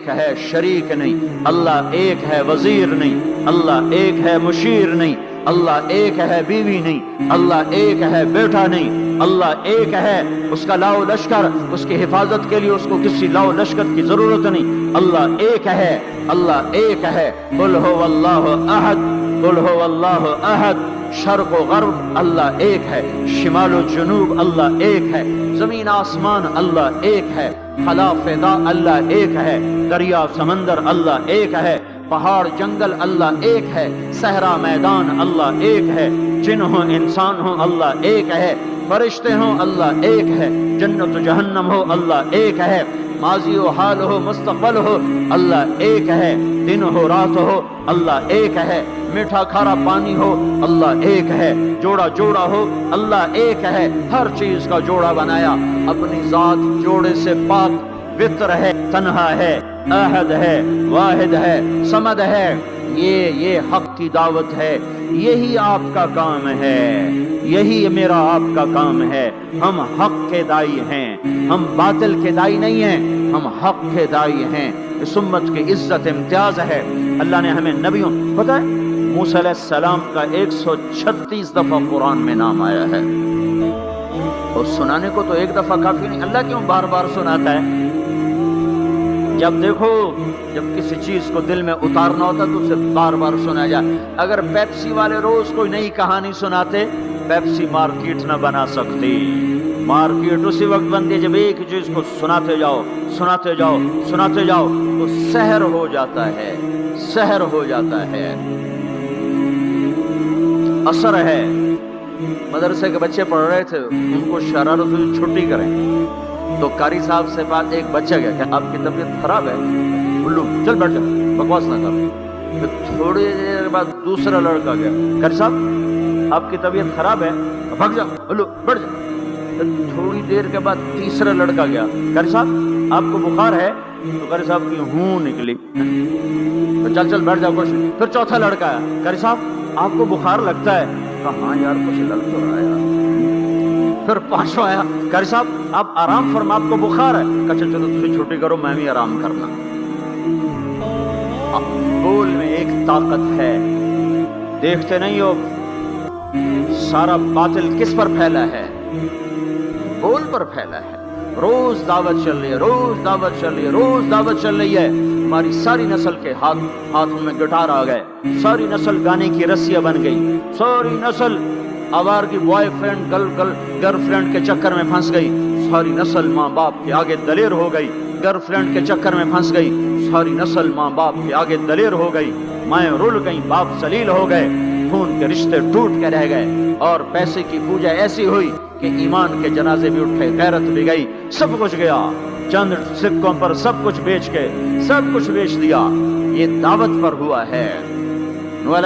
ایک ہے شریک نہیں، اللہ ایک ہے وزیر نہیں، اللہ ایک ہے مشیر نہیں، اللہ ایک ہے بیوی نہیں، اللہ ایک ہے بیٹا نہیں، اللہ ایک ہے، اس کا لاؤ لشکر، اس کی حفاظت کے لیے اس کو کسی لاؤ لشکر کی ضرورت نہیں، اللہ ایک ہے، اللہ ایک ہے۔ قل هو اللہ احد، قل هو اللہ احد، شرق و غرب اللہ ایک ہے، شمال و جنوب اللہ ایک ہے، زمین آسمان اللہ ایک ہے، خلا فضا اللہ ایک ہے، دریا سمندر اللہ ایک ہے، پہاڑ جنگل اللہ ایک ہے، صحرا میدان اللہ ایک ہے، جن ہو انسان ہو اللہ ایک ہے، فرشتے ہوں اللہ ایک ہے، جنت و جہنم ہو اللہ ایک ہے، ماضی و حال ہو مستقبل ہو اللہ ایک ہے، دن ہو رات ہو اللہ ایک ہے، میٹھا کھارا پانی ہو اللہ ایک ہے، جوڑا جوڑا ہو اللہ ایک ہے، ہر چیز کا جوڑا بنایا، اپنی ذات جوڑے سے پاک، وطر ہے، تنہا ہے، احد ہے، واحد ہے، صمد ہے، یہ حق کی دعوت ہے، یہی آپ کا کام ہے، یہی میرا آپ کا کام ہے۔ ہم حق کے دائی ہیں، ہم باطل کے دائی نہیں ہیں، ہم حق کے دائی ہیں۔ اس امت کی عزت امتیاز ہے، اللہ نے ہمیں نبیوں، پتہ ہے موسیٰ علیہ السلام کا 136 دفعہ قرآن میں نام آیا ہے، اور سنانے کو تو ایک دفعہ کافی نہیں، اللہ کیوں بار بار سناتا ہے؟ جب دیکھو، جب کسی چیز کو دل میں اتارنا ہوتا تو اسے بار بار سنا جائے۔ اگر پیپسی والے روز کوئی نئی کہانی سناتے، پیپسی مارکیٹ نہ بنا سکتی، مارکیٹ اسی وقت بنتی ہے جب ایک چیز کو سناتے جاؤ، سناتے جاؤ، سناتے جاؤ، تو سحر ہو جاتا ہے، سحر ہو جاتا ہے، اثر ہے۔ مدرسے کے بچے پڑھ رہے تھے، ان کو شرارت ہوئی چھٹی کریں، تو قاری صاحب سے بات، ایک بچہ گیا کہ آپ کی طبیعت خراب ہے، بلو چل بیٹھ جا، بکواس نہ کر۔ پھر تھوڑی دیر بعد دوسرا لڑکا گیا، قاری صاحب آپ کی طبیعت خراب ہے، بھگ جا، بلو بیٹھ جا۔ پھر تھوڑی دیر کے بعد تیسرا لڑکا گیا، قاری صاحب آپ کو بخار ہے، تو قاری صاحب کی ہوں نکلی، تو چل چل بیٹھ جا کچھ۔ پھر چوتھا لڑکا آیا، قاری صاحب آپ کو بخار لگتا ہے، کہا ہاں یار کچھ لگ تو رہا ہے یار۔ پھر پانچواں آیا، قاری صاحب آپ آرام فرما، آپ کو بخار ہے، کہا چلو تجھے چھٹی کرو، میں بھی آرام کرنا۔ بول میں ایک طاقت ہے، دیکھتے نہیں ہو سارا باطل کس پر پھیلا ہے؟ بول پر پھیلا ہے۔ روز دعوت چل رہی ہے، روز دعوت چل رہی ہے، روز دعوت چل رہی ہے۔ ہماری ساری نسل کے ہاتھوں میں گٹار آ گئے، ساری نسل گانے کی رسیاں بن گئی، ساری نسل آوارگی بوائے فرینڈ گرل فرینڈ کے چکر میں پھنس گئی، ساری نسل ماں باپ کے آگے دلیر ہو گئی، گرل فرینڈ کے چکر میں پھنس گئی، ساری نسل ماں باپ کے آگے دلیر ہو گئی، مائیں رل گئیں، باپ ذلیل ہو گئے، خون کے رشتے ٹوٹ کے رہ گئے، اور پیسے کی پوجا ایسی ہوئی کہ ایمان کے جنازے بھی اٹھے، غیرت بھی گئی، سب کچھ گیا، چند سکوں پر سب کچھ بیچ کے سب کچھ بیچ دیا۔ یہ دعوت پر ہوا ہے۔ اور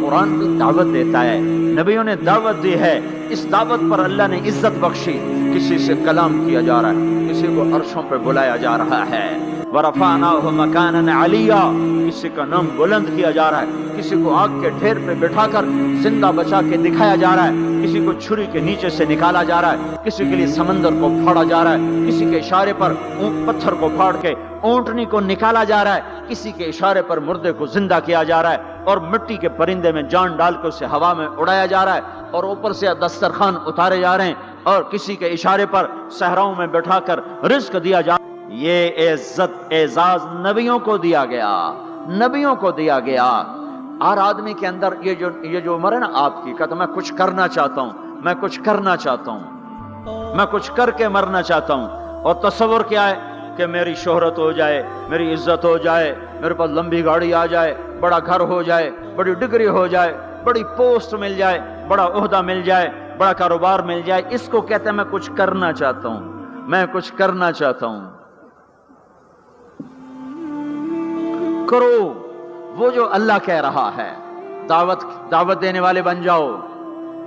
قرآن بھی دعوت دیتا ہے، نبیوں نے دعوت دی ہے، اس دعوت پر اللہ نے عزت بخشی۔ کسی سے کلام کیا جا رہا ہے، کسی کو عرشوں پہ بلایا جا رہا ہے، وَرَفَعْنَاهُ مَكَانًا عَلِيًّا، کسی کا نام بلند کیا جا رہا ہے، کسی کو آگ کے ڈھیر پہ بٹھا کر زندہ بچا کے دکھایا جا رہا ہے، کسی کو چھری کے نیچے سے نکالا جا رہا ہے، کسی کے لیے سمندر کو پھاڑا جا رہا ہے، کسی کے اشارے پر پتھر کو پھاڑ کے اونٹنی کو نکالا جا رہا ہے، کسی کے اشارے پر مردے کو زندہ کیا جا رہا ہے، اور مٹی کے پرندے میں جان ڈال کے اسے ہوا میں اڑایا جا رہا ہے، اور اوپر سے دسترخوان اتارے جا رہے ہیں، اور کسی کے اشارے پر صحراؤں میں بٹھا کر رزق دیا جا رہا ہے۔ یہ عزت اعزاز نبیوں کو دیا گیا، نبیوں کو دیا گیا۔ ہر آدمی کے اندر یہ جو عمر ہے نا آپ کی، کہتا میں کچھ کرنا چاہتا ہوں، میں کچھ کرنا چاہتا ہوں، میں کچھ کر کے مرنا چاہتا ہوں۔ اور تصور کیا ہے کہ میری شہرت ہو جائے، میری عزت ہو جائے، میرے پاس لمبی گاڑی آ جائے، بڑا گھر ہو جائے، بڑی ڈگری ہو جائے، بڑی پوسٹ مل جائے، بڑا عہدہ مل جائے، بڑا کاروبار مل جائے، اس کو کہتے ہیں میں کچھ کرنا چاہتا ہوں، میں کچھ کرنا چاہتا ہوں۔ کرو وہ جو اللہ کہہ رہا ہے، دعوت دینے والے بن جاؤ،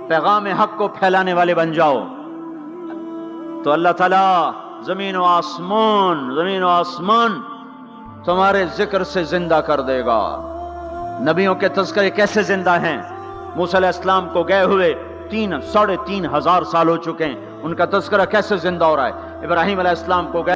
پیغام حق کو پھیلانے والے بن جاؤ، تو اللہ تعالیٰ زمین و آسمان تمہارے ذکر سے زندہ کر دے گا۔ نبیوں کے تذکرے کیسے زندہ ہیں؟ موسیٰ علیہ السلام کو گئے ہوئے 3,500 سال ہو چکے ہیں، ان کا تذکرہ کیسے زندہ ہو رہا ہے؟ ابراہیم علیہ السلام کو گئے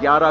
11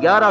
11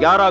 11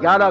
11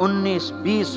19-20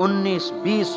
19-20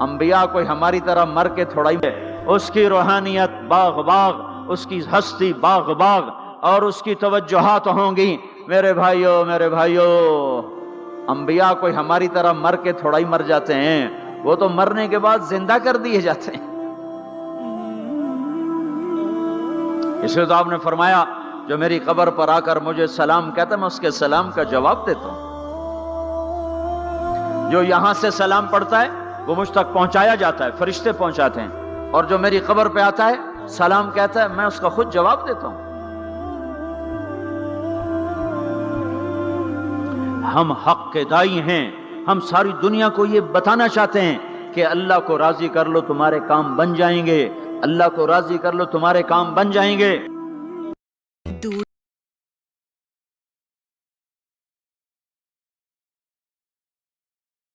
انبیاء کوئی ہماری طرح مر کے تھوڑا ہی ہے، اس کی روحانیت باغ باغ، اس کی ہستی باغ باغ، اور اس کی توجہات ہوں گی۔ میرے بھائیو، انبیاء کوئی ہماری طرح مر کے تھوڑا ہی مر جاتے ہیں، وہ تو مرنے کے بعد زندہ کر دیے جاتے ہیں۔ اس لیے تو آپ نے فرمایا جو میری قبر پر آ کر مجھے سلام کہتا ہے میں اس کے سلام کا جواب دیتا ہوں، جو یہاں سے سلام پڑھتا ہے وہ مجھ تک پہنچایا جاتا ہے، فرشتے پہنچاتے ہیں، اور جو میری قبر پہ آتا ہے سلام کہتا ہے میں اس کا خود جواب دیتا ہوں۔ ہم حق کے دائی ہیں، ہم ساری دنیا کو یہ بتانا چاہتے ہیں کہ اللہ کو راضی کر لو تمہارے کام بن جائیں گے، اللہ کو راضی کر لو تمہارے کام بن جائیں گے۔